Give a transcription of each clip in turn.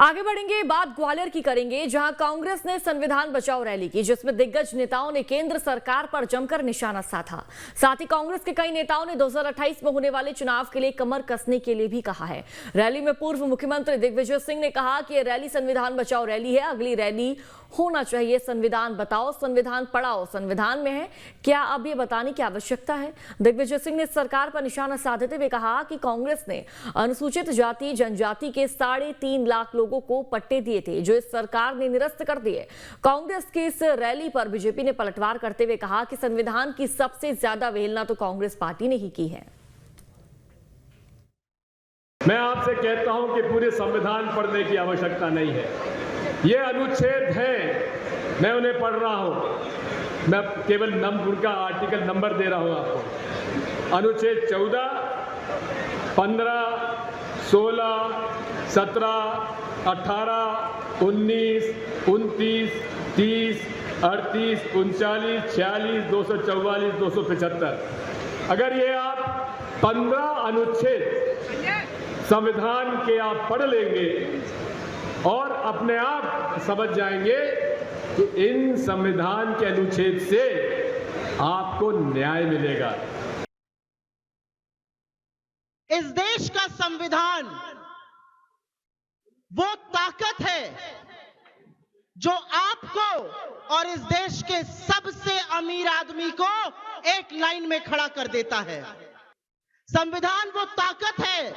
आगे बढ़ेंगे, बात ग्वालियर की करेंगे, जहां कांग्रेस ने संविधान बचाओ रैली की, जिसमें दिग्गज नेताओं ने केंद्र सरकार पर जमकर निशाना साधा। साथ ही कांग्रेस के कई नेताओं ने 2028 में होने वाले चुनाव के लिए कमर कसने के लिए भी कहा है। रैली में पूर्व मुख्यमंत्री दिग्विजय सिंह ने कहा कि यह रैली संविधान बचाओ रैली है, अगली रैली होना चाहिए संविधान बताओ, संविधान पढ़ाओ, संविधान में है क्या, अब ये बताने की आवश्यकता है। दिग्विजय सिंह ने सरकार पर निशाना साधते हुए कहा कि कांग्रेस ने अनुसूचित जाति जनजाति के 3.5 लाख लोगों को पट्टे दिए थे, जो इस सरकार ने निरस्त कर दिए। कांग्रेस की इस रैली पर बीजेपी ने पलटवार करते हुए कहा कि संविधान की सबसे ज्यादा अवहेलना तो कांग्रेस पार्टी ने ही की है। मैं आपसे कहता हूं कि पूरे संविधान पढ़ने की आवश्यकता नहीं है, ये अनुच्छेद है, मैं उन्हें पढ़ रहा हूं। मैं केवल उनका आर्टिकल नंबर दे रहा हूं आपको। अनुच्छेद 14, 15, 16, 17, 18, 19, 29, 30, 38, 39, 46, 244, 275। अगर ये आप 15 अनुच्छेद संविधान के आप पढ़ लेंगे और अपने आप समझ जाएंगे कि इन संविधान के अनुच्छेद से आपको न्याय मिलेगा। इस देश का संविधान वो ताकत है जो आपको और इस देश के सबसे अमीर आदमी को एक लाइन में खड़ा कर देता है। संविधान वो ताकत है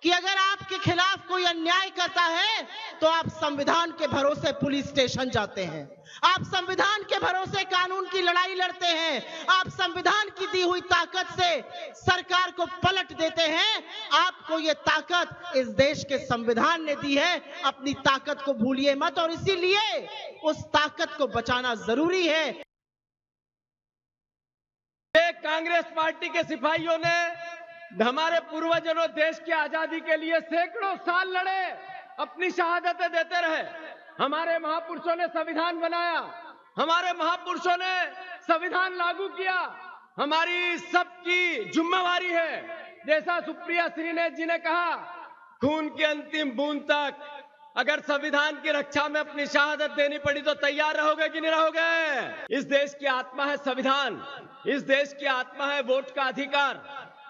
कि अगर आपके खिलाफ कोई अन्याय करता है तो आप संविधान के भरोसे पुलिस स्टेशन जाते हैं, आप संविधान के भरोसे कानून की लड़ाई लड़ते हैं, आप संविधान की दी हुई ताकत से सरकार को पलट देते हैं। आपको ये ताकत इस देश के संविधान ने दी है, अपनी ताकत को भूलिए मत, और इसीलिए उस ताकत को बचाना जरूरी है। कांग्रेस पार्टी के सिपाहियों ने हमारे पूर्वजों देश की आजादी के लिए सैकड़ों साल लड़े, अपनी शहादतें देते रहे। हमारे महापुरुषों ने संविधान बनाया, हमारे महापुरुषों ने संविधान लागू किया। हमारी सबकी जिम्मेवारी है, जैसा सुप्रिया श्री जी ने कहा, खून की अंतिम बूंद तक अगर संविधान की रक्षा में अपनी शहादत देनी पड़ी तो तैयार रहोगे कि नहीं रहोगे। इस देश की आत्मा है संविधान, इस देश की आत्मा है वोट का अधिकार।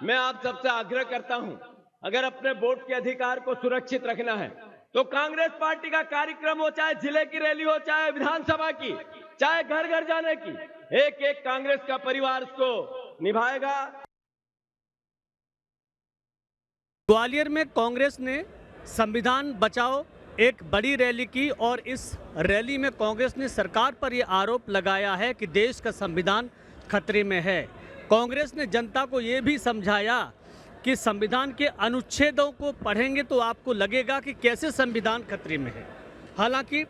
मैं आप सबसे आग्रह करता हूं, अगर अपने वोट के अधिकार को सुरक्षित रखना है तो कांग्रेस पार्टी का कार्यक्रम हो, चाहे जिले की रैली हो, चाहे विधानसभा की, चाहे घर घर जाने की, एक एक कांग्रेस का परिवार उसको निभाएगा। ग्वालियर में कांग्रेस ने संविधान बचाओ एक बड़ी रैली की और इस रैली में कांग्रेस ने सरकार पर यह आरोप लगाया है कि देश का संविधान खतरे में है। कांग्रेस ने जनता को ये भी समझाया कि संविधान के अनुच्छेदों को पढ़ेंगे तो आपको लगेगा कि कैसे संविधान खतरे में है। हालांकि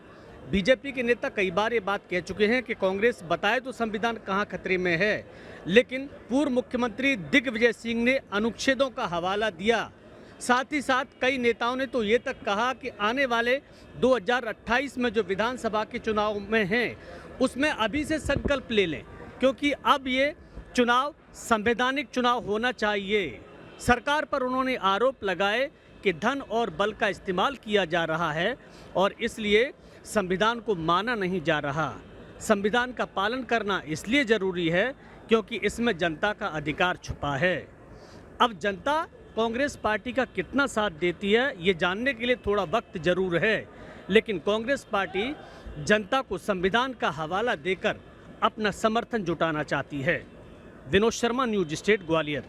बीजेपी के नेता कई बार ये बात कह चुके हैं कि कांग्रेस बताए तो संविधान कहाँ खतरे में है, लेकिन पूर्व मुख्यमंत्री दिग्विजय सिंह ने अनुच्छेदों का हवाला दिया। साथ ही साथ कई नेताओं ने तो ये तक कहा कि आने वाले 2028 में जो विधानसभा के चुनाव में हैं उसमें अभी से संकल्प ले लें, क्योंकि अब ये चुनाव संवैधानिक चुनाव होना चाहिए। सरकार पर उन्होंने आरोप लगाए कि धन और बल का इस्तेमाल किया जा रहा है और इसलिए संविधान को माना नहीं जा रहा। संविधान का पालन करना इसलिए ज़रूरी है क्योंकि इसमें जनता का अधिकार छुपा है। अब जनता कांग्रेस पार्टी का कितना साथ देती है ये जानने के लिए थोड़ा वक्त जरूर है, लेकिन कांग्रेस पार्टी जनता को संविधान का हवाला देकर अपना समर्थन जुटाना चाहती है। Vinod Sharma, news state, Gwalior.